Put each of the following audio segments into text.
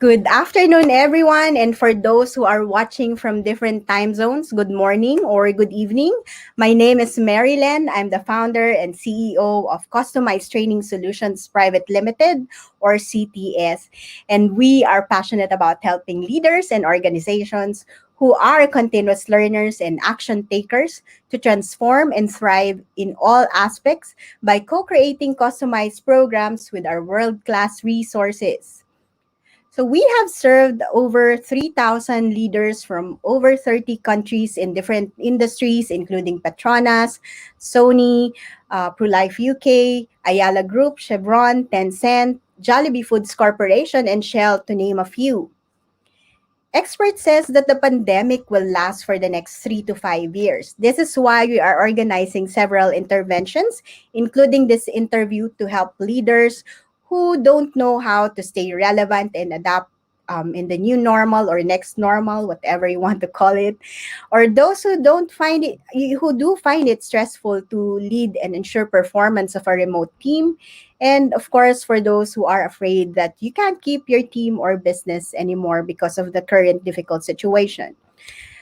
Good afternoon, everyone. And for those who are watching from different time zones, good morning or good evening. My name is Marilyn. I'm the founder and CEO of Customized Training Solutions Private Limited, or CTS. And we are passionate about helping leaders and organizations who are continuous learners and action takers to transform and thrive in all aspects by co creating customized programs with our world class resources. So we have served over 3,000 leaders from over 30 countries in different industries, including Petronas, Sony, ProLife UK, Ayala Group, Chevron, Tencent, Jollibee Foods Corporation, and Shell, to name a few. Experts says that the pandemic will last for the next 3 to 5 years. This is why we are organizing several interventions, including this interview to help leaders who don't know how to stay relevant and adapt in the new normal or next normal, whatever you want to call it, or those who do find it stressful to lead and ensure performance of a remote team, and of course, for those who are afraid that you can't keep your team or business anymore because of the current difficult situation.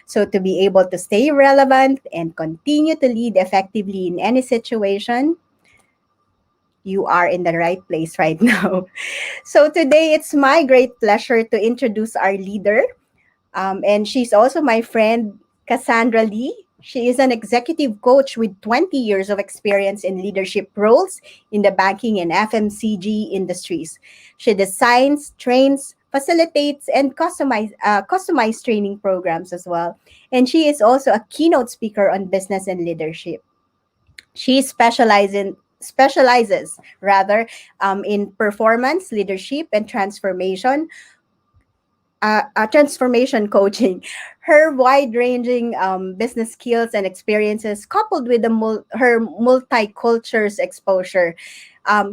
So, to be able to stay relevant and continue to lead effectively in any situation, you are in the right place right now. So, today it's my great pleasure to introduce our leader, and she's also my friend, Cassandra Lee. She is an executive coach with 20 years of experience in leadership roles in the banking and FMCG industries. She designs, trains, facilitates, and customize training programs as well. And she is also a keynote speaker on business and leadership. She specializes in performance, leadership, and transformation coaching. Her wide ranging business skills and experiences, coupled with her multicultures exposure.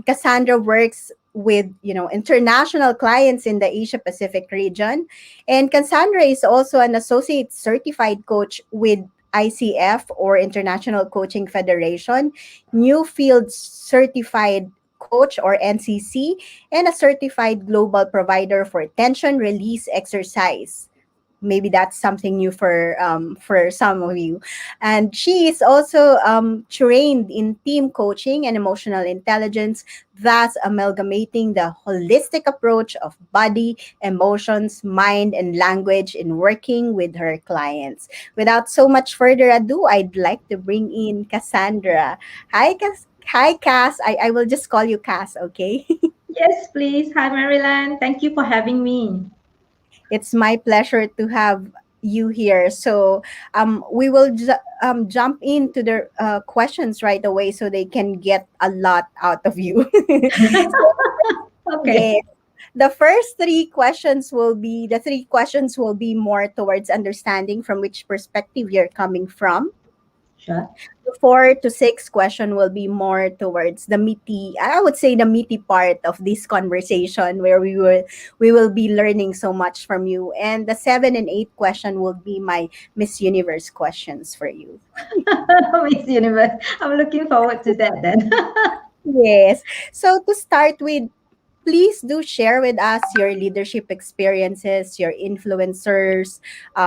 Cassandra works with international clients in the Asia Pacific region, and Cassandra is also an associate certified coach with ICF, or International Coaching Federation, Newfield certified coach, or NCC, and a certified global provider for tension release exercise. Maybe that's something new for some of you. And she is also trained in team coaching and emotional intelligence, thus amalgamating the holistic approach of body, emotions, mind, and language in working with her clients. Without so much further ado, I'd like to bring in Cassandra. Hi, Cass. I will just call you Cass, okay? Yes, please. Hi, Maryland. Thank you for having me. It's my pleasure to have you here. So we will jump into the questions right away so they can get a lot out of you. So, Okay, yeah, the three questions will be more towards understanding from which perspective you're coming from. sure. The 4 to 6 question will be more towards I would say the meaty part of this conversation, where we will be learning so much from you. And the 7 and 8 question will be my Miss Universe questions for you. Miss Universe. I'm looking forward to that then. Yes. So to start with, please do share with us your leadership experiences, your influencers,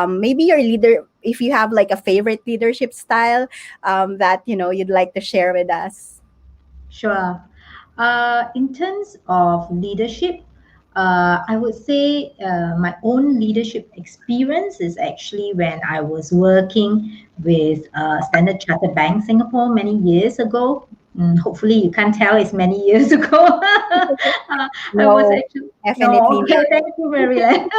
maybe your leader, if you have like a favorite leadership style that you'd like to share with us. Sure. In terms of leadership, I would say my own leadership experience is actually when I was working with Standard Chartered Bank Singapore many years ago. Hopefully, you can't tell it's many years ago. I was No, actually no. definitely Okay, not. thank you, Maryland.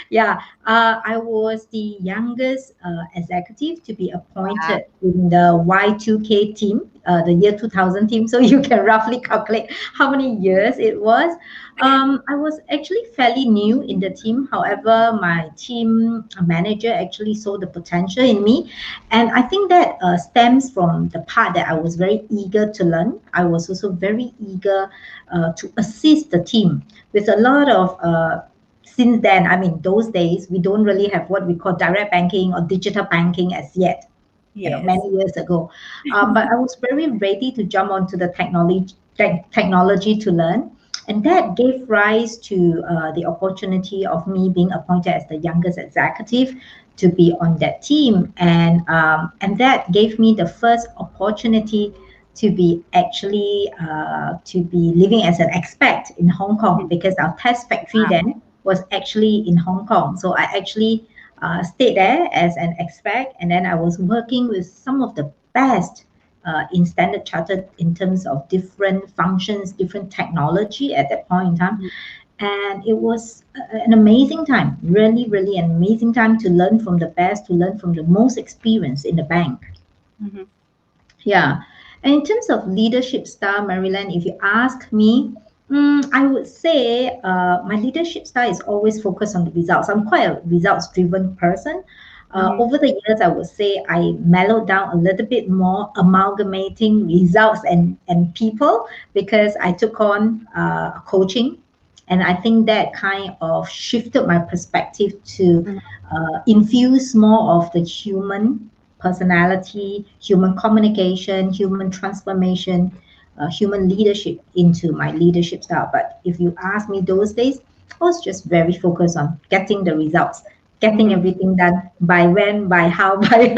Yeah, I was the youngest executive to be Wow. appointed in the Y2K team, the year 2000 team. So you can roughly calculate how many years it was. I was actually fairly new in the team. However, my team manager actually saw the potential in me. And I think that stems from the part that I was very eager to learn. I was also very eager to assist the team with a lot of since then, I mean, those days, we don't really have what we call direct banking or digital banking as yet, Yes. many years ago. But I was very ready to jump onto the technology to learn. And that gave rise to the opportunity of me being appointed as the youngest executive to be on that team, and that gave me the first opportunity to be actually to be living as an expat in Hong Kong, because our test factory then was actually in Hong Kong. So I actually stayed there as an expat, and then I was working with some of the best in Standard Chartered in terms of different functions, different technology at that point in time. And it was an amazing time, really, really an amazing time to learn from the best, to learn from the most experienced in the bank. Mhm. Yeah. And in terms of leadership style, Maryland, if you ask me, I would say my leadership style is always focused on the results. I'm quite a results driven person. Mhm. Over the years, I would say I mellowed down a little bit more, amalgamating results and people, because I took on coaching. And I think that kind of shifted my perspective to Mhm. infuse more of the human personality, human communication, human transformation, human leadership into my leadership style. But if you ask me those days, I was just very focused on getting the results, getting Mhm. everything done by when, by how, by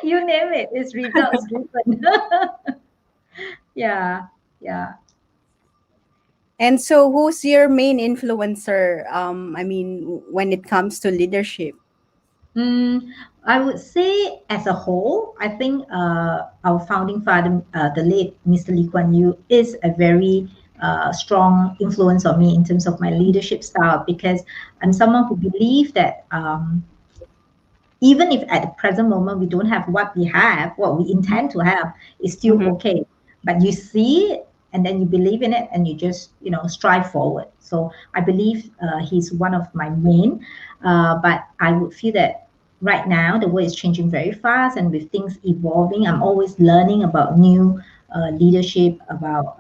you name it. It's results driven. Yeah, yeah. And so, who's your main influencer? I mean, when it comes to leadership. Mm, I would say, as a whole, I think our founding father, the late Mr. Lee Kuan Yew, is a very strong influence on me in terms of my leadership style, because I'm someone who believes that even if at the present moment we don't have what we have, what we intend to have, is still Mhm. okay. But you see it, and then you believe in it, and you just strive forward. So I believe he's one of my main. But I would feel that right now the world is changing very fast, and with things evolving, I'm always learning about new leadership, about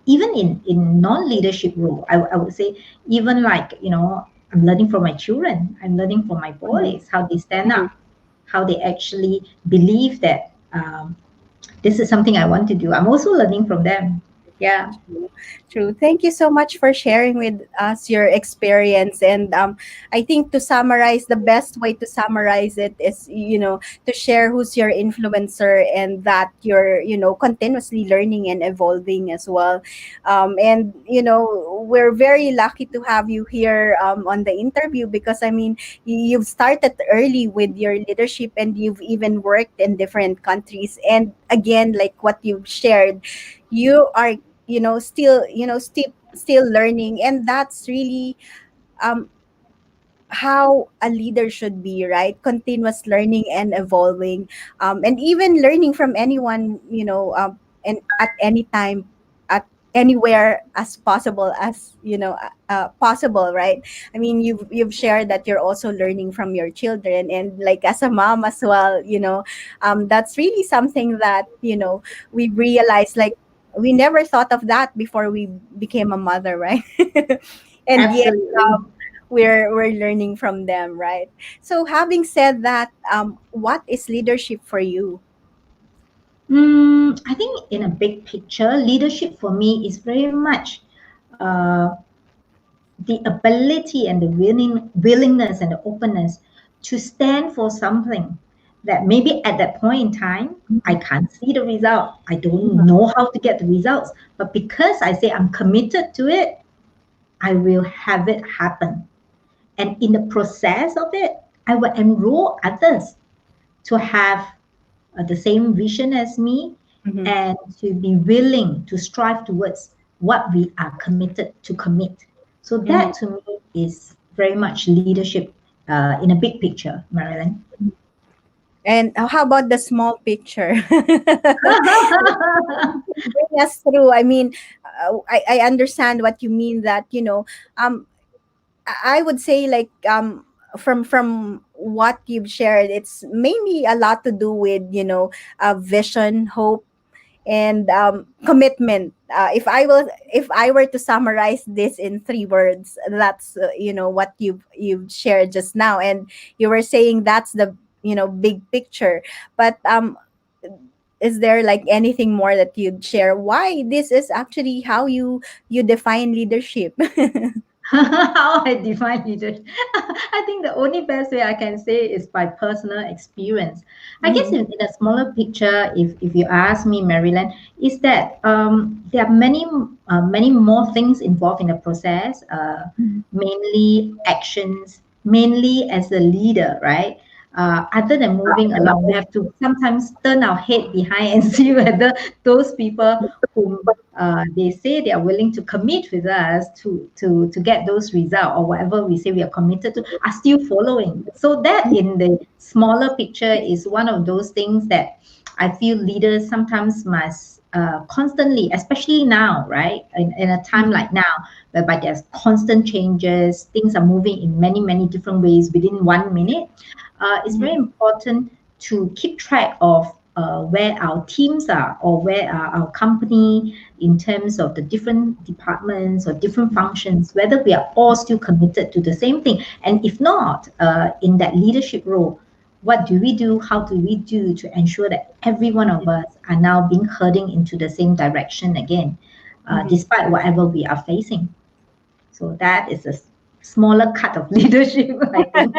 even in non-leadership role. I would say, even like I'm learning from my children. I'm learning from my Mhm. boys how they stand Mhm. up, how they actually believe that this is something I want to do. I'm also learning from them. Yeah, True. True. Thank you so much for sharing with us your experience. And I think to summarize, the best way to summarize it is, to share who's your influencer and that you're, continuously learning and evolving as well. And, we're very lucky to have you here on the interview because, I mean, you've started early with your leadership and you've even worked in different countries. And again, like what you've shared, you are still learning, and that's really um how a leader should be, right? Continuous learning and evolving, and even learning from anyone, and at any time, at anywhere as possible, as possible, right? I mean, you've shared that you're also learning from your children, and like as a mom as well, that's really something that we realized, like we never thought of that before we became a mother, right? And yet absolutely. we're learning from them, right? So having said that, what is leadership for you? I think in a big picture, leadership for me is very much uh, the ability and the willingness and the openness to stand for something that maybe at that point in time I can't see the result. I don't know how to get the results, but because I say I'm committed to it, I will have it happen. And in the process of it, I will enroll others to have the same vision as me, Mhm. and to be willing to strive towards what we are committed to commit. So Mhm. that to me is very much leadership in a big picture, Marilyn. And how about the small picture? Bring us through. I mean, I understand what you mean, that I would say, like, from what you've shared, it's mainly a lot to do with vision, hope, and commitment. If I were to summarize this in three words, that's what you've shared just now, and you were saying that's the big picture. But is there like anything more that you'd share why this is actually how you define leadership? How I define leadership. I think the only best way I can say is by personal experience. I guess Mm-hmm. in a smaller picture, if you ask me, Maryland, is that there are many more things involved in the process, mainly actions, mainly as a leader, right? Other than moving along, we have to sometimes turn our head behind and see whether those people whom they say they are willing to commit with us to get those results or whatever we say we are committed to are still following. So that in the smaller picture is one of those things that I feel leaders sometimes must constantly, especially now, right? In a time Mm-hmm. like now, whereby there's constant changes, things are moving in many different ways within 1 minute. It's very important to keep track of where our teams are or where are our company in terms of the different departments or different functions, whether we are all still committed to the same thing. And if not, in that leadership role, what do we do? How do we do to ensure that every one of us are now being herding into the same direction again, Mm-hmm. despite whatever we are facing? So that is a smaller cut of leadership, I think.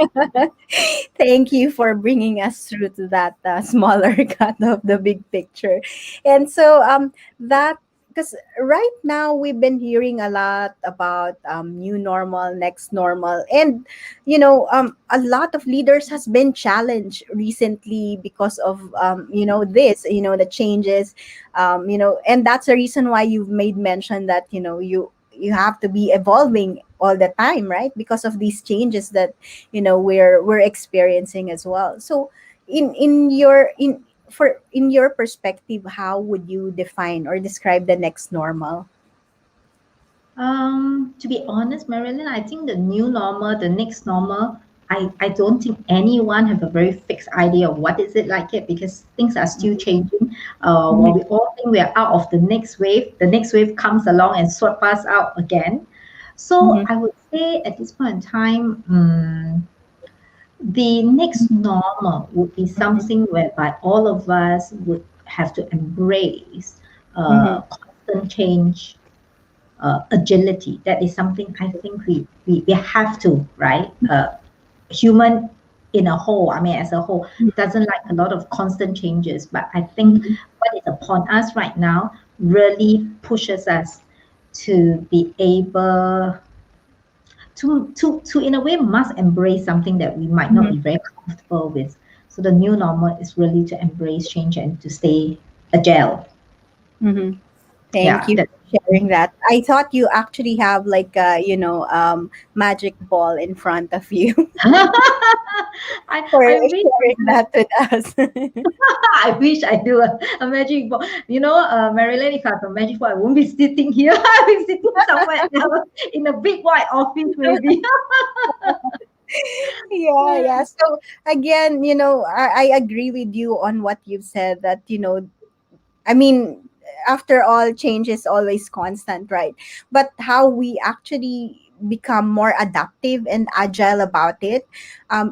Thank you for bringing us through to that smaller cut of the big picture. And so that because right now we've been hearing a lot about new normal, next normal, and a lot of leaders has been challenged recently because of this, the changes, and that's the reason why you've made mention that you have to be evolving all the time, right? Because of these changes that we're experiencing as well. So in your perspective, how would you define or describe the next normal? To be honest, Marilyn, I think the new normal, the next normal, I don't think anyone have a very fixed idea of what is it like it because things are still changing. While Mhm, we all think we are out of the next wave comes along and sweep us out again. So mhm, I would say at this point in time, the next normal would be mhm, something whereby all of us would have to embrace mhm, constant change, agility. That is something I think we have to, right? Human in a whole, I mean, as a whole, doesn't like a lot of constant changes. But I think mhm, what is upon us right now really pushes us to be able to in a way must embrace something that we might not mhm, be very comfortable with. So the new normal is really to embrace change and to stay agile. mhm. Thank Yeah, you that for sharing that. I thought you actually have like a magic ball in front of you for I wish I sharing do. that with us. I wish I do a magic ball. You know, Marilyn, if I have a magic ball, I won't be sitting here. I'll be sitting somewhere else in a big white office, maybe. Yeah, yeah. So again, I agree with you on what you've said that, I mean, after all, change is always constant, right? But how we actually become more adaptive and agile about it,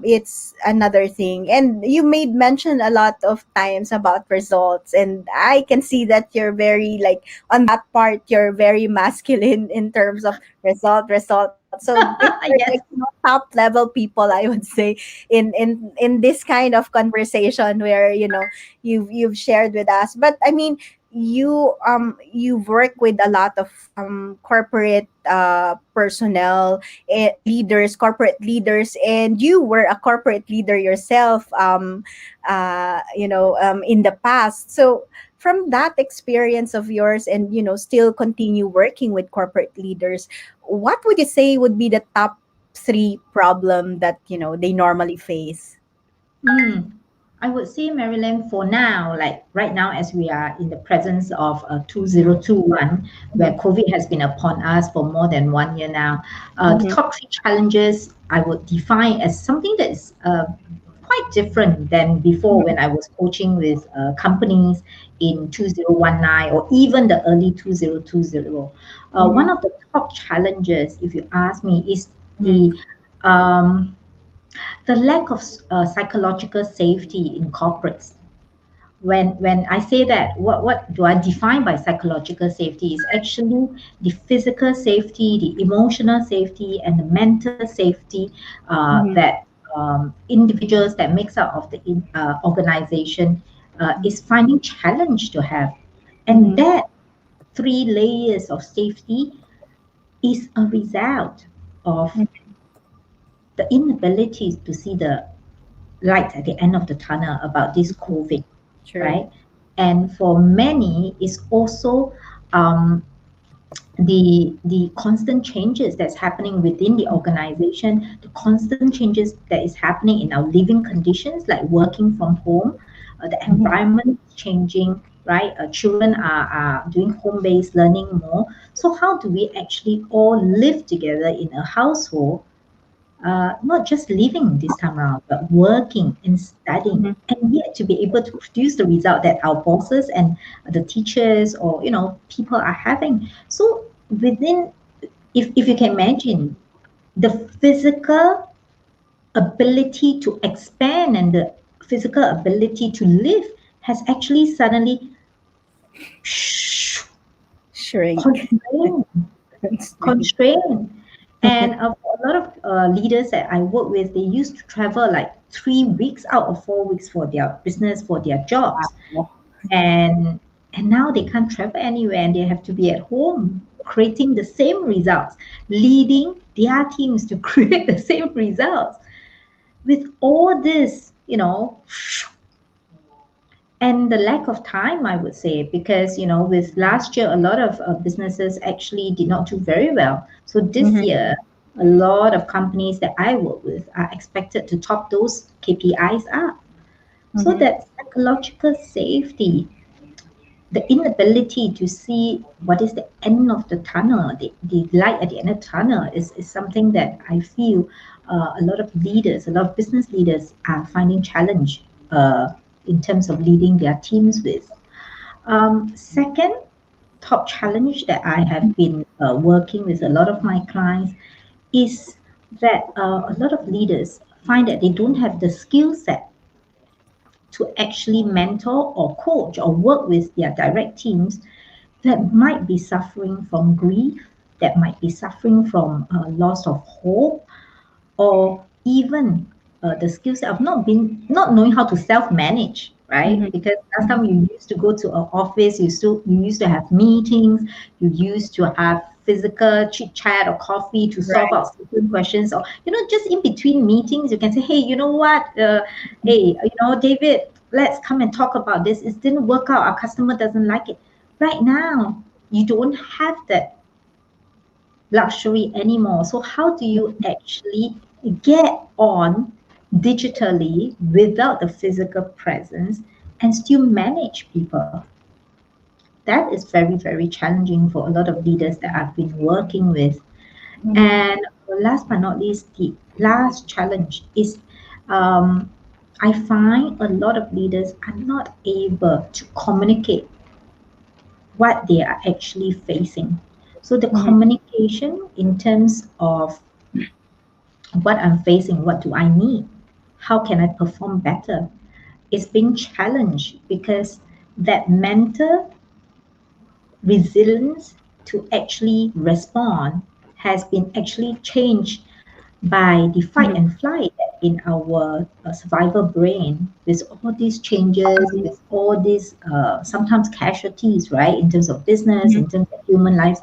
it's another thing. And you made mention a lot of times about results, and I can see that you're very like on that part. You're very masculine in terms of result. So these are like Yes. top level people, I would say, in this kind of conversation where you've shared with us. But I mean, you've worked with a lot of corporate personnel, leaders, corporate leaders, and you were a corporate leader yourself, in the past. So from that experience of yours, and still continue working with corporate leaders, what would you say would be the top three problem that they normally face? Mm. I would say, Marilyn, for now, like right now, as we are in the presence of 2021, where Mhm, COVID has been upon us for more than 1 year now, the mhm, top three challenges I would define as something that is quite different than before when I was coaching with companies in 2019 or even the early 2020. One mhm, of the top challenges, if you ask me, is mhm, um, the lack of psychological safety in corporates. when I say that, what do I define by psychological safety? Is actually the physical safety, the emotional safety, and the mental safety Mhm. that individuals that makes up of the organization is finding challenge to have, and Mhm. that three layers of safety is a result of the inability to see the light at the end of the tunnel about this COVID, True. right? And for many, it's also um, the constant changes that's happening within the organization, the constant changes that is happening in our living conditions, like working from home, the Mhm. environment is changing, right? Children are doing home-based learning more. So how do we actually all live together in a household, not just living this time around, but working and studying, Mhm. and yet to be able to produce the result that our bosses and the teachers or people are having. So within, if you can imagine, the physical ability to expand and the physical ability to live has actually suddenly Shrink. constrained. Constraint. Constrained. And for a lot of leaders that I work with, they used to travel like 3 weeks out of 4 weeks for their business, for their jobs. Wow. And now they can't travel anywhere and they have to be at home creating the same results, leading their teams to create the same results. With all this, and the lack of time, I would say, because with last year a lot of businesses actually did not do very well, so this Mhm. year a lot of companies that I work with are expected to top those KPIs up. So Mhm. that psychological safety, the inability to see what is the end of the tunnel, the light at the end of the tunnel is something that I feel a lot of leaders, a lot of business leaders are finding challenge in terms of leading their teams with. Second top challenge that I have been working with a lot of my clients is that a lot of leaders find that they don't have the skill set to actually mentor or coach or work with their direct teams that might be suffering from grief, that might be suffering from loss of hope, or even the skill set of not knowing how to self-manage, right? Mhm. Because last Mhm. time you used to go to an office, you used to have meetings, you used to have physical chit chat or coffee to solve Right. out certain questions, or just in between meetings you can say, hey, you know what, hey, David, let's come and talk about this. It didn't work out, our customer doesn't like it. Right now you don't have that luxury anymore. So, how do you actually get on digitally without the physical presence and still manage people? That is very, very challenging for a lot of leaders that I've been working with. Mhm. And last but not least, the last challenge is um, I find a lot of leaders are not able to communicate what they are actually facing. So the Mhm. communication in terms of what I'm facing, what do I need, how can I perform better, is being challenged because that mental resilience to actually respond has been actually changed by the fight Mhm. and flight in our survival brain, with all these changes, with all these sometimes casualties, right, in terms of business, Mhm. in terms of human lives,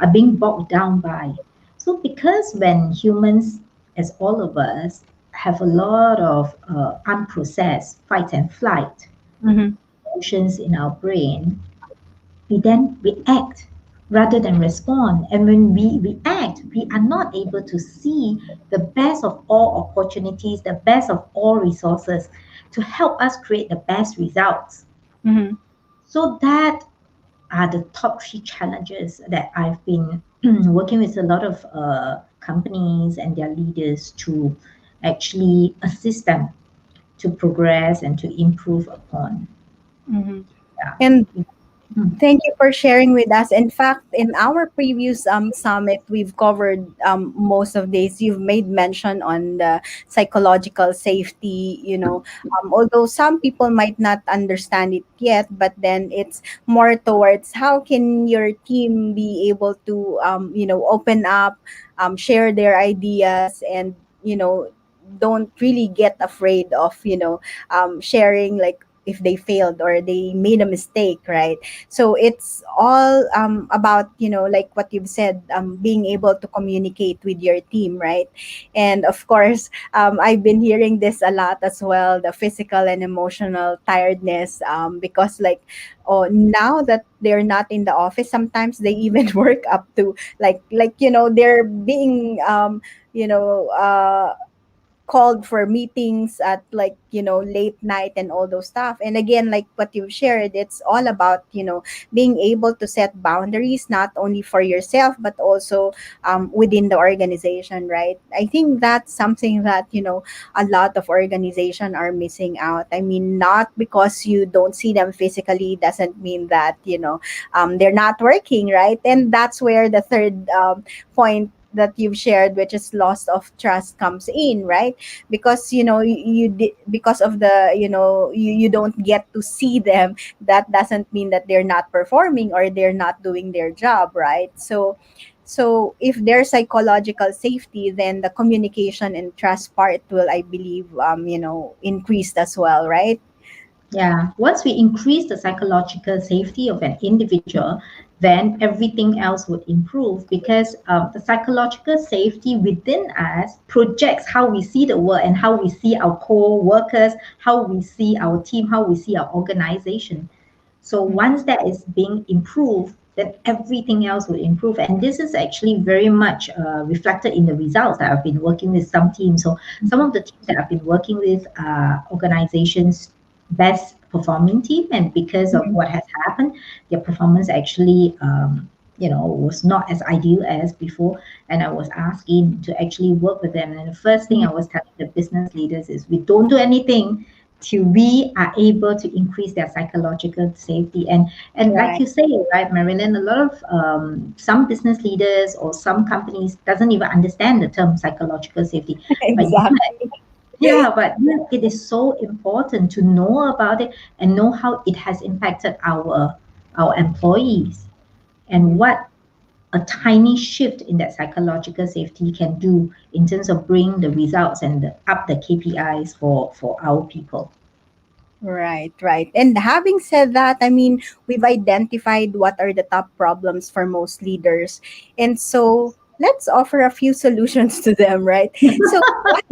are being bogged down by. So, because when humans, as all of us, have a lot of unprocessed fight and flight Mhm. emotions in our brain, we then react rather than respond. And when we react, we are not able to see the best of all opportunities, the best of all resources to help us create the best results. Mhm. So that are the top three challenges that I've been working with a lot of companies and their leaders to actually assist them to progress and to improve upon. Mhm. And Yeah. Mm. Thank you for sharing with us. In fact, in our previous summit, we've covered most of this. You've made mention on the psychological safety, although some people might not understand it yet, but then it's more towards how can your team be able to, open up, share their ideas, and, don't really get afraid of, sharing, like, if they failed or they made a mistake, right? So it's all about, like what you've said, being able to communicate with your team, right? And of course, I've been hearing this a lot as well, the physical and emotional tiredness, because, like, oh, now that they're not in the office, sometimes they even work up to, like, they're being you know called for meetings at, like, late night and all those stuff. And again, like what you've shared, it's all about, being able to set boundaries, not only for yourself but also within the organization, right? I think that's something that, a lot of organization are missing out. I mean, not because you don't see them physically doesn't mean that, they're not working, right? And that's where the third point that you've shared, which is loss of trust, comes in, right? Because, because of the, you don't get to see them, that doesn't mean that they're not performing or they're not doing their job, right? So if there's psychological safety, then the communication and trust part will, I believe, increased as well, right? Yeah, once we increase the psychological safety of an individual, then everything else would improve because the psychological safety within us projects how we see the world and how we see our co-workers, how we see our team, how we see our organization. So once that is being improved, then everything else will improve. And this is actually very much reflected in the results that I've been working with some teams. So some of the teams that I've been working with are organizations best performing team, and because of what has happened, their performance actually was not as ideal as before. And I was asked in to actually work with them, and the first thing I was telling the business leaders is we don't do anything till we are able to increase their psychological safety. And like Right. you say, right, Marilyn, a lot of some business leaders or some companies doesn't even understand the term psychological safety, but Exactly. yeah, but yeah, it is so important to know about it and know how it has impacted our employees and Mhm. what a tiny shift in that psychological safety can do in terms of bringing the results and up the KPIs for our people. Right, right. And having said that, I mean, we've identified what are the top problems for most leaders. And so let's offer a few solutions to them, right? So what,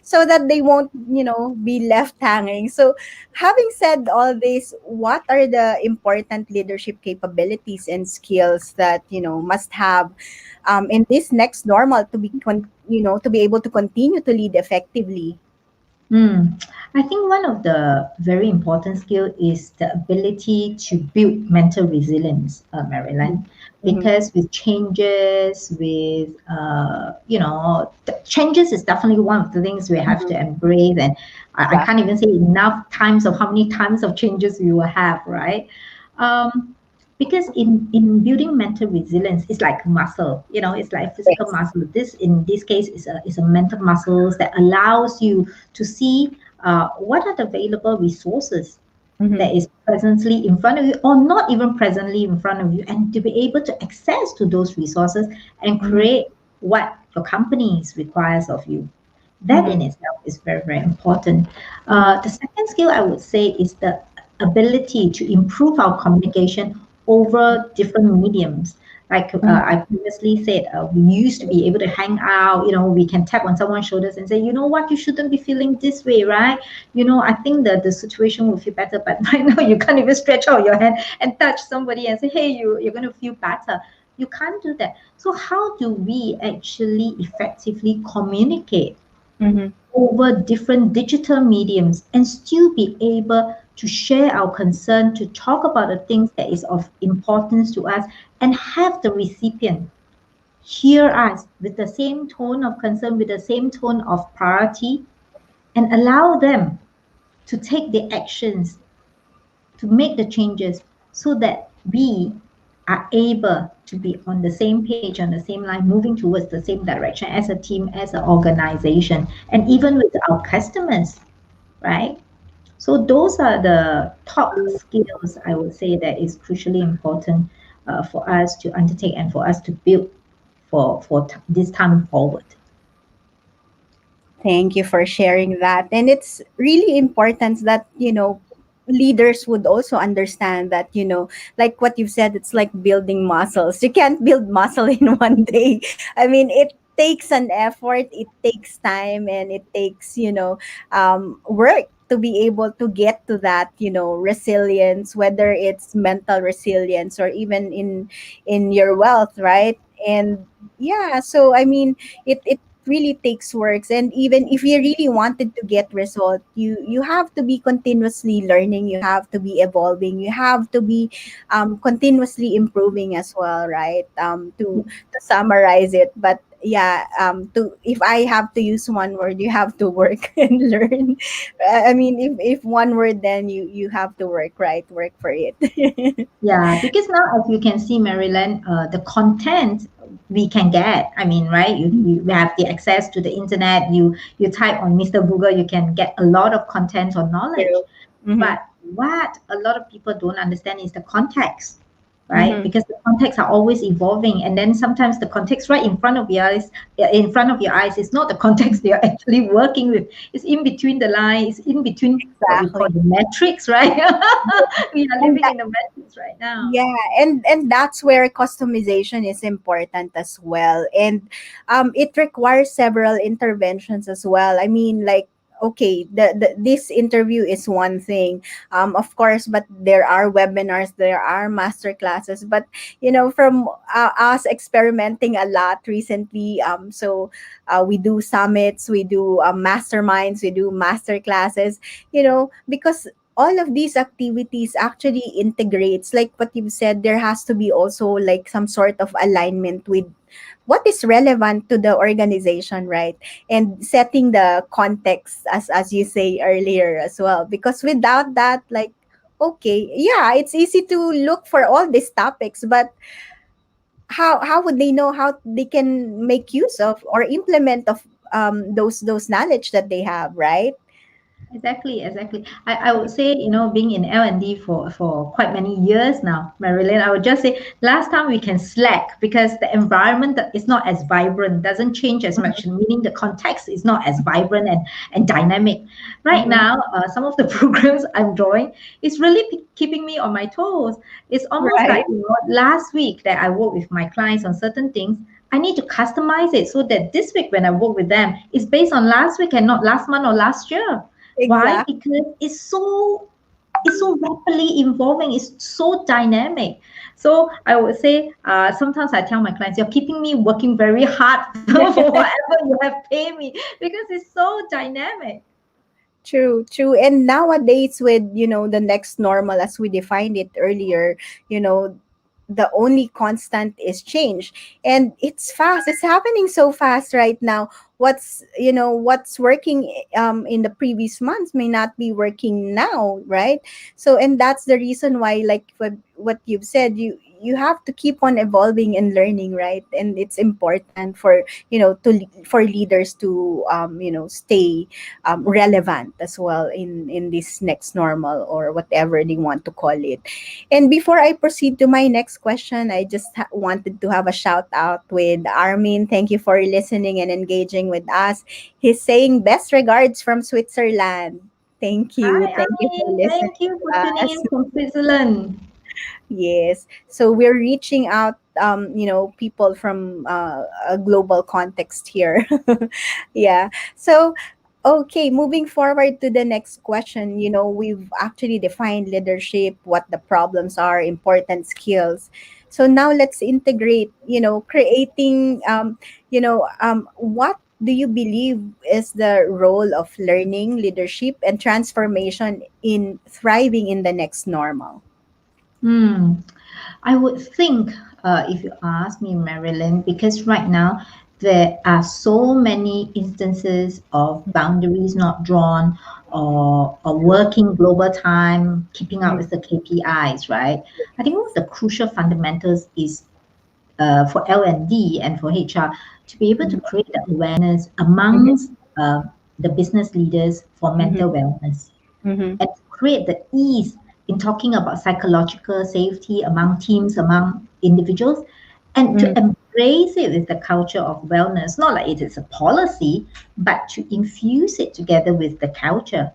so that they won't, be left hanging. So having said all this, what are the important leadership capabilities and skills that, must have in this next normal to be to be able to continue to lead effectively? Hmm. I think one of the very important skill is the ability to build mental resilience, Marilyn, Mm-hmm. because with changes, with changes is definitely one of the things we have to embrace, and I can't even say enough times of how many times of changes we will have, right? Because in building mental resilience, it's like a muscle, it's like a physical Yes. muscle. This in this case is a mental muscles that allows you to see what are the available resources Mm-hmm. that is presently in front of you or not even presently in front of you, and to be able to access to those resources and Mm-hmm. create what your companies requires of you. That Mm-hmm. in itself is very, very important. Mm-hmm. The second skill I would say is the ability to improve our communication over different mediums. Like I previously said, we used to be able to hang out, we can tap on someone's shoulders and say, you know what, you shouldn't be feeling this way, right? I think that the situation will feel better, but right now you can't even stretch out your hand and touch somebody and say, hey, you're going to feel better. You can't do that. So, how do we actually effectively communicate Mm-hmm. over different digital mediums and still be able to share our concern, to talk about the things that is of importance to us, and have the recipient hear us with the same tone of concern, with the same tone of priority, and allow them to take the actions to make the changes so that we are able to be on the same page, on the same line, moving towards the same direction as a team, as an organization, and even with our customers, right? So those are the top skills I would say that is crucially important for us to undertake and for us to build for this time forward. Thank you for sharing that. And it's really important that, leaders would also understand that, like what you've said, it's like building muscles. You can't build muscle in one day. I mean, it takes an effort, it takes time, and it takes, work to be able to get to that, resilience, whether it's mental resilience or even in your wealth, right? And yeah, so I mean, it really takes works, and even if you really wanted to get result, you have to be continuously learning, you have to be evolving, you have to be continuously improving as well, right? To summarize it, but yeah, to if I have to use one word, you have to work and learn. I mean, if one word, then you have to work, right? Work for it. Yeah, because now as you can see, Maryland, the content we can get. I mean, right? You have the access to the internet. You type on Mr. Google, you can get a lot of content or knowledge. True. Mm-hmm. But what a lot of people don't understand is the context, right? Mm-hmm. Because the contexts are always evolving, and then sometimes the context right in front of your eyes, is not the context they are actually working with. It's in between the lines. It's in between what we call Exactly. the metrics, right? We are And living in the matrix right now. yeah, and that's where customization is important as well. And it requires several interventions as well. I mean, like, okay, this interview is one thing, of course, but there are webinars, there are master classes, but from us experimenting a lot recently, so we do summits, we do masterminds, we do master classes, because all of these activities actually integrates, like what you've said, there has to be also like some sort of alignment with what is relevant to the organization, right? And setting the context, as you say earlier as well, because without that, like, okay, yeah, it's easy to look for all these topics, but how would they know how they can make use of or implement of those knowledge that they have, right? Exactly, exactly. I would say, being in L&D for quite many years now, Marilyn, I would just say last time we can slack because the environment that is not as vibrant, doesn't change as much, meaning the context is not as vibrant and dynamic. Right Mm-hmm. now, some of the programs I'm drawing is really keeping me on my toes. It's almost Right. like, last week that I work with my clients on certain things, I need to customize it so that this week when I work with them, it's based on last week and not last month or last year. Why? Exactly. Because it's so rapidly evolving. It's so dynamic. So I would say sometimes I tell my clients, "You're keeping me working very hard for whatever you have paid me because it's so dynamic." True, true. And nowadays, with, the next normal as we defined it earlier, you know, the only constant is change. And it's fast. It's happening so fast right now. What's working in the previous months may not be working now, right? So, and that's the reason why, like what you've said, you have to keep on evolving and learning, right? And it's important for, for leaders to stay relevant as well in this next normal, or whatever they want to call it. And before I proceed to my next question, I just wanted to have a shout out with Armin. Thank you for listening and engaging with us. He's saying best regards from Switzerland. Thank you. Hi, Thank you for Amin. listening Thank you for to tuning us. in from Switzerland. Yes. So we're reaching out, people from a global context here. Yeah. So, okay, moving forward to the next question, we've actually defined leadership, what the problems are, important skills. So now let's integrate, creating, what do you believe is the role of learning, leadership, and transformation in thriving in the next normal? Hmm. I would think, if you ask me, Marilyn, because right now there are so many instances of boundaries not drawn, or working global time, keeping up with the KPIs, right? I think one of the crucial fundamentals is for L&D and for HR to be able to Mhm. create the awareness Mhm. amongst the business leaders for Mhm. mental wellness, Mhm. and to create the ease in talking about psychological safety among teams, among individuals, and to Mhm. embrace it with the culture of wellness, not like it is a policy, but to infuse it together with the culture.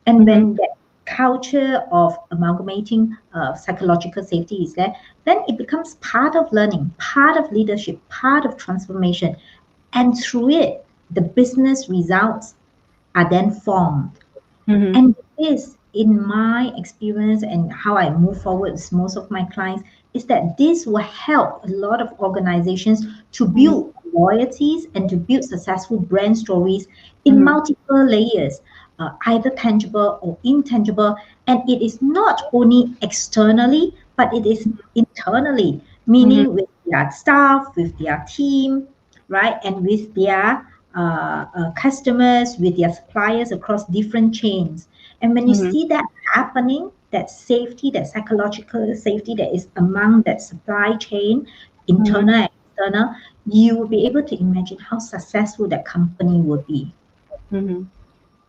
And Mhm. when that culture of amalgamating psychological safety is there, then it becomes part of learning, part of leadership, part of transformation. And through it, the business results are then formed. Mhm. And this, in my experience and how I move forward with most of my clients, is that this will help a lot of organizations to Mhm. build loyalties and to build successful brand stories in Mhm. multiple layers, either tangible or intangible. And it is not only externally, but it is internally, Mhm. meaning with their staff, with their team, right? And with their customers, with their suppliers across different chains. And when you Mhm. see that happening, that safety, that psychological safety that is among that supply chain, Mhm. internal and external, you will be able to imagine how successful that company will be. Mhm.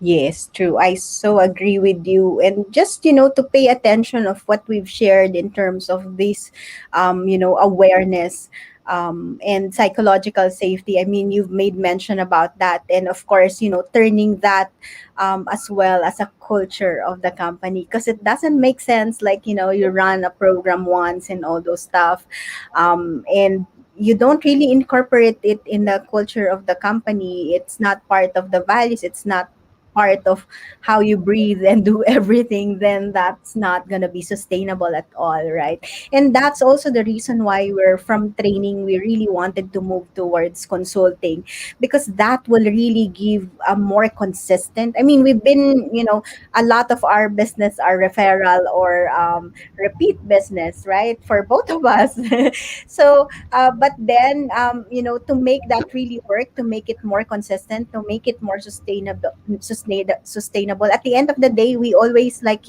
Yes, true. I so agree with you. And just, to pay attention of what we've shared in terms of this, awareness, and psychological safety. I mean, you've made mention about that. And of course, turning that, as well as a culture of the company. Because it doesn't make sense, like, you run a program once and all those stuff. And you don't really incorporate it in the culture of the company. It's not part of the values. It's not part of how you breathe and do everything, then that's not going to be sustainable at all, right? And that's also the reason why we're from training, we really wanted to move towards consulting, because that will really give a more consistent. I mean, we've been, a lot of our business are referral or repeat business, right, for both of us. So but then, to make that really work, to make it more consistent, to make it more sustainable, at the end of the day, we always, like,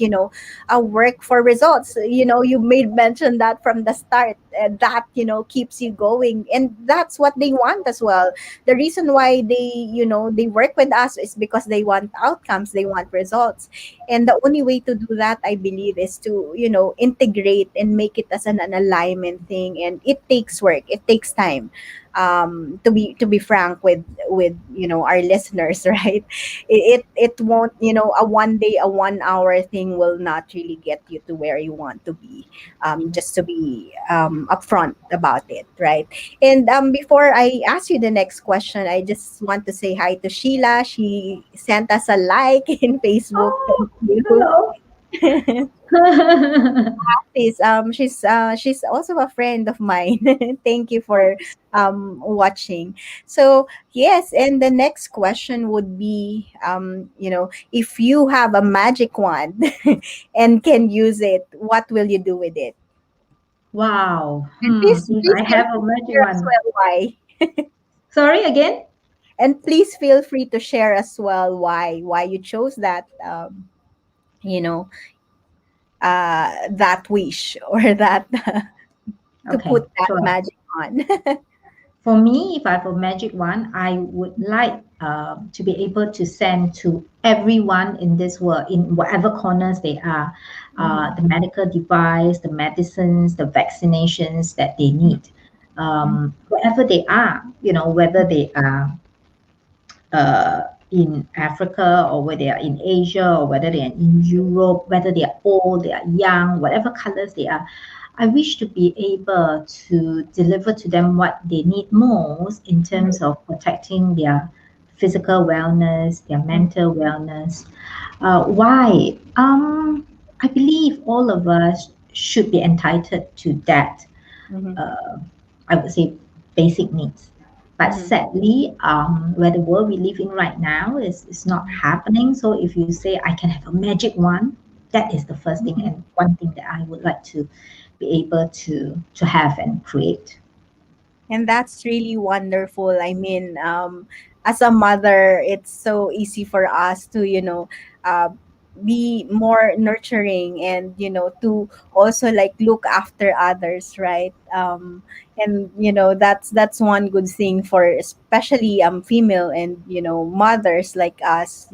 work for results. You made mention that from the start, that, keeps you going, and that's what they want as well. The reason why they work with us is because they want outcomes, they want results. And the only way to do that, I believe, is to, integrate and make it as an alignment thing. And it takes work, it takes time, to be frank with our listeners. Right? It won't, a 1 day, a 1 hour thing will not really get you to where you want to be. Just to be upfront about it, right? And before I ask you the next question, I just want to say hi to Sheila. She sent us a like in Facebook. Oh, Thank you. hello. She's also a friend of mine. Thank you for watching. So yes, and the next question would be, if you have a magic wand and can use it, what will you do with it? Wow. And If please I feel have a free to magic share as one. well why. Sorry again? And please feel free to share as well why you chose that, you know that wish, or that to Okay, put that sure. magic on. For me, if I have a magic wand, I would like to be able to send to everyone in this world, in whatever corners they are, Mhm, the medical device, the medicines, the vaccinations that they mhm, need, wherever they are, whether they are uh, in Africa, or whether they are in Asia, or whether they are in Europe, whether they are old, they are young, whatever colors they are. I wish to be able to deliver to them what they need most in terms of protecting their physical wellness, their mhm, mental wellness. Why? I believe all of us should be entitled to that, mhm, I would say, basic needs. But mhm, sadly, where the world we live in right now is not happening. So if you say I can have a magic wand, that is the first thing mhm. and one thing that I would like to be able to have and create. And that's really wonderful. I mean, as a mother, it's so easy for us to, uh, be more nurturing and, to also like look after others, right? And that's one good thing for especially female and mothers like us.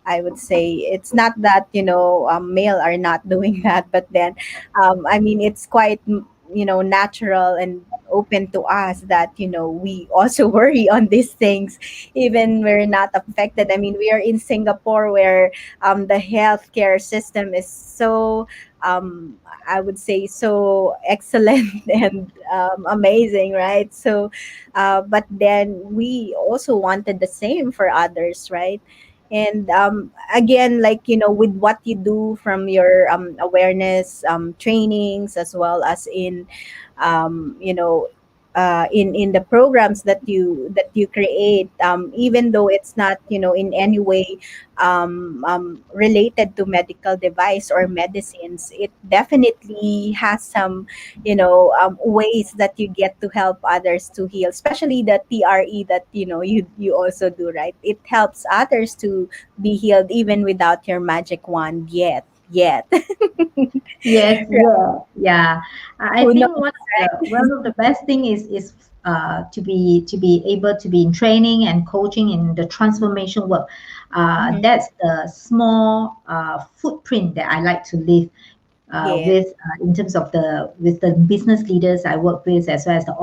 I would say it's not that male are not doing that, but then I mean it's quite natural and open to us that we also worry on these things even we're not affected. I mean, we are in Singapore where the healthcare system is so I would say so excellent and amazing, right? So but then we also wanted the same for others, right? And again, like with what you do from your awareness trainings, as well as in in the programs that you create, even though it's not in any way related to medical device or medicines, it definitely has some ways that you get to help others to heal, especially the TRE that you also do, right? It helps others to be healed even without your magic wand yet. Yes, yeah, yeah. I Who knows, think one of the best thing is to be able to be in training and coaching in the transformation work. right? That's the small footprint that I like to leave Yeah. with in terms of the business leaders I work with, as well as the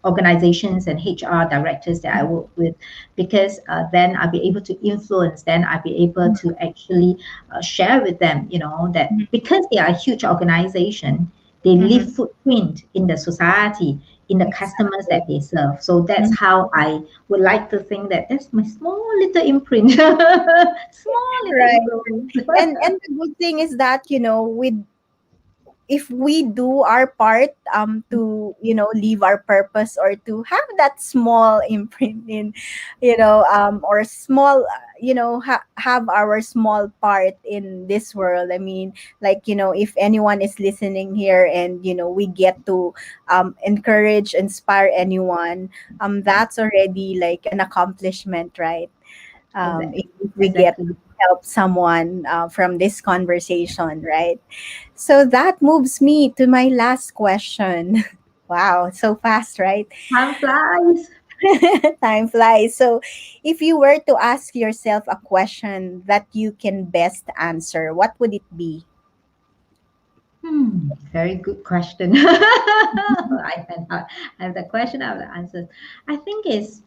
organizations and HR directors that I work with, because then I'll be able to influence. Then I'll be able to actually share with them, that because they are a huge organization, they Mm-hmm. leave footprint in the society, in the customers Exactly. that they serve. So that's Mhm. how I would like to think that that's my small little imprint, small little Right. influence. And the good thing is that with if we do our part to leave our purpose or to have that small imprint in or small have our small part in this world. I mean, like if anyone is listening here and we get to encourage, inspire anyone, that's already like an accomplishment, right? Exactly. If we get to Exactly. help someone from this conversation, right? So that moves me to my last question. Wow, so fast, right? Time flies. Time flies. So, if you were to ask yourself a question that you can best answer, what would it be? Very good question. I have the question, I have the answers. I think it's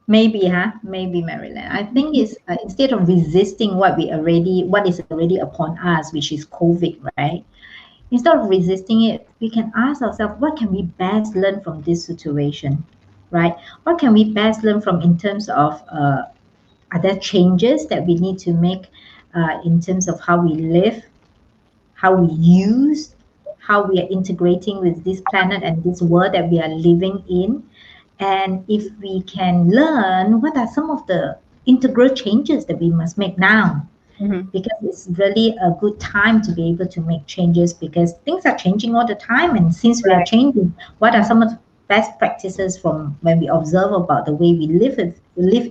maybe Maryland. I think it's instead of resisting what is already upon us, which is COVID, right? Instead of resisting it, we can ask ourselves, what can we best learn from this situation, right? What can we best learn from in terms of are there changes that we need to make in terms of how we live, how we use, how we are integrating with this planet and this world that we are living in. And if we can learn what are some of the integral changes that we must make now, Mhm. because it's really a good time to be able to make changes because things are changing all the time. And since we are Right. changing, what are Mhm. some of the best practices from when we observe about the way we live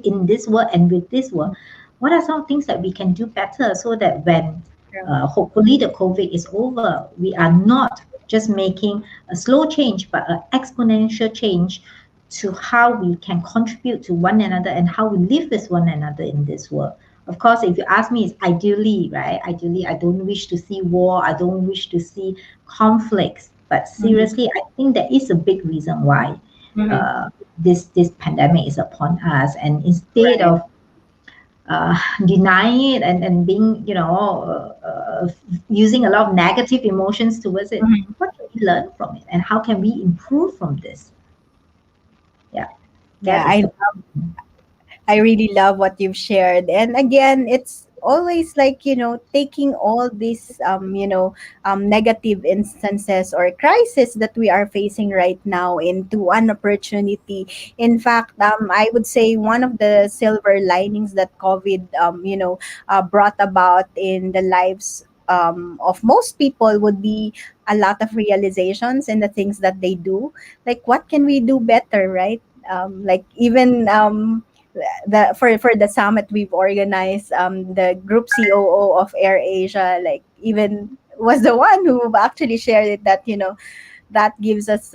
in this world and with this world? What are some things that we can do better so that when True. hopefully the COVID is over, we are not just making a slow change, but an exponential change to how we can contribute to one another and how we live with one another in this world. Of course, if you ask me, it's ideally, right? Ideally, I don't wish to see war. I don't wish to see conflicts. But Mhm. seriously, I think there is a big reason why Mhm. uh, this pandemic is upon us. And instead Right. of denying it and being, using a lot of negative emotions towards it, Mhm. what can we learn from it, and how can we improve from this? Yeah, Yeah, that is the. I really love what you've shared. And again, it's always like, taking all these, negative instances or crisis that we are facing right now into an opportunity. In fact, I would say one of the silver linings that COVID, brought about in the lives of most people would be a lot of realizations in the things that they do. Like, what can we do better, right? Like, even the for the summit we've organized, the group COO of Air Asia, like, even was the one who actually shared it, that that gives us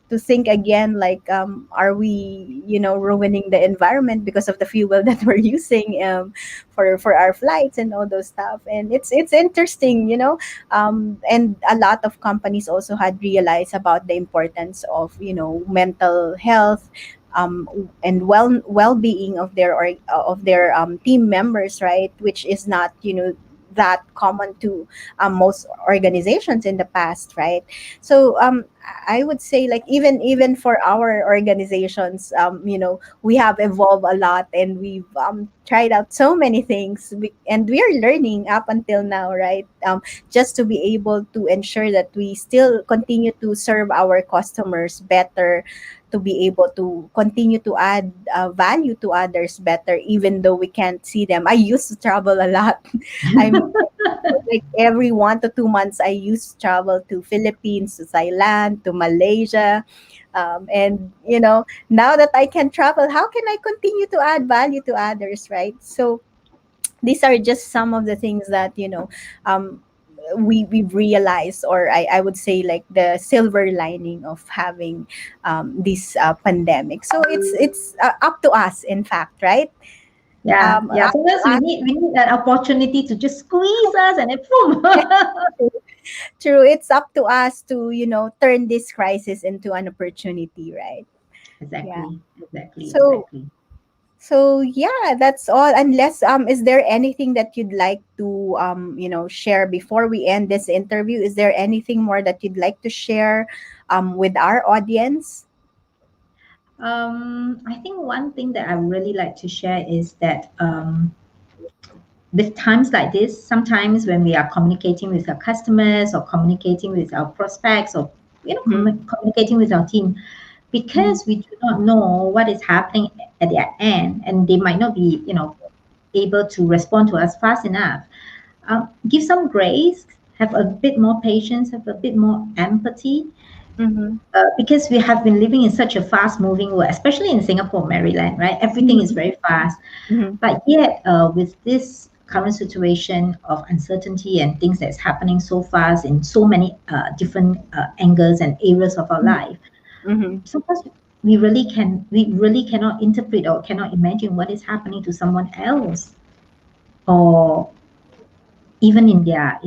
to think again, like, are we ruining the environment because of the fuel that we're using, for our flights and all those stuff. And it's interesting, and a lot of companies also had realized about the importance of mental health, and well-being of their team members, right? Which is not that common to most organizations in the past, right? So I would say, like, even for our organizations, we have evolved a lot, and we've tried out so many things, and we are learning up until now, right? Just to be able to ensure that we still continue to serve our customers better, to be able to continue to add value to others better, even though we can't see them. I used to travel a lot. I'm like, every 1 to 2 months, I used to travel to Philippines, to Thailand, to Malaysia. And now that I can travel, how can I continue to add value to others, right? So these are just some of the things that um, we've realized, or I would say, like, the silver lining of having this pandemic. So it's up to us, in fact, right? Yeah, yeah. Up to Sometimes we us. need an opportunity to just squeeze us and then boom. True, it's up to us to turn this crisis into an opportunity, right? Yeah. Exactly, exactly, So exactly. yeah, that's all. Unless is there anything that you'd like to share before we end this interview? Is there anything more that you'd like to share with our audience? I think one thing that I really like to share is that with times like this, sometimes when we are communicating with our customers or communicating with our prospects or Mm-hmm. communicating with our team, Mm-hmm. because we do not know what is happening at their end, and they might not be able to respond to us fast enough. Give some grace, have a bit more patience, have a bit more empathy, Mm-hmm. because we have been living in such a fast moving world, especially in Singapore, Maryland, right? Everything is very fast. Mm-hmm. But yet, with this current situation of uncertainty and things that's happening so fast in so many different angles and areas of our life, Mm-hmm. sometimes we really cannot interpret or cannot imagine what is happening to someone else, or even in their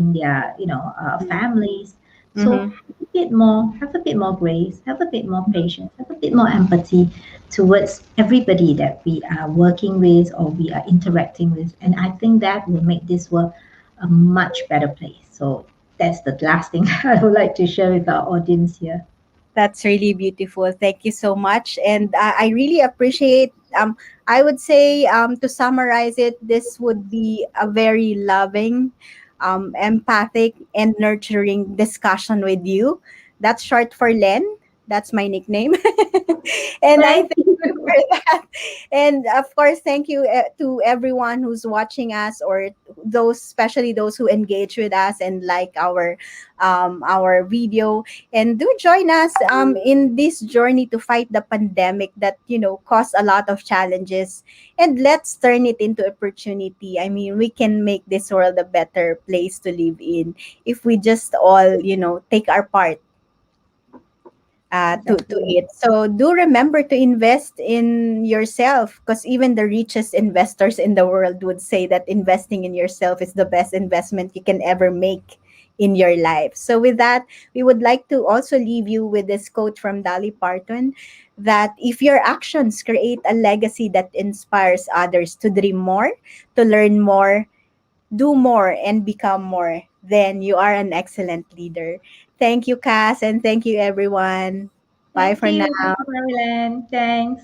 families. So Mm-hmm. have a bit more grace, have a bit more patience, have a bit more empathy towards everybody that we are working with or we are interacting with, and I think that will make this world a much better place. So that's the last thing I would like to share with our audience here. That's really beautiful. Thank you so much. And I really appreciate, I would say, to summarize it, this would be a very loving, empathic, and nurturing discussion with you. That's short for Len. That's my nickname. And I Thank thank you you. for that. And of course, thank you to everyone who's watching us, or those, especially those who engage with us and like our video. And do join us in this journey to fight the pandemic that caused a lot of challenges, and let's turn it into opportunity. I mean, we can make this world a better place to live in if we just all take our part to Exactly. it. So do remember to invest in yourself, because even the richest investors in the world would say that investing in yourself is the best investment you can ever make in your life. So with that, we would like to also leave you with this quote from Dolly Parton, that if your actions create a legacy that inspires others to dream more, to learn more, do more, and become more, then you are an excellent leader. Thank you, Cass, and thank you, everyone. Bye Thank for you. now. Thank you, Marilyn. Thanks.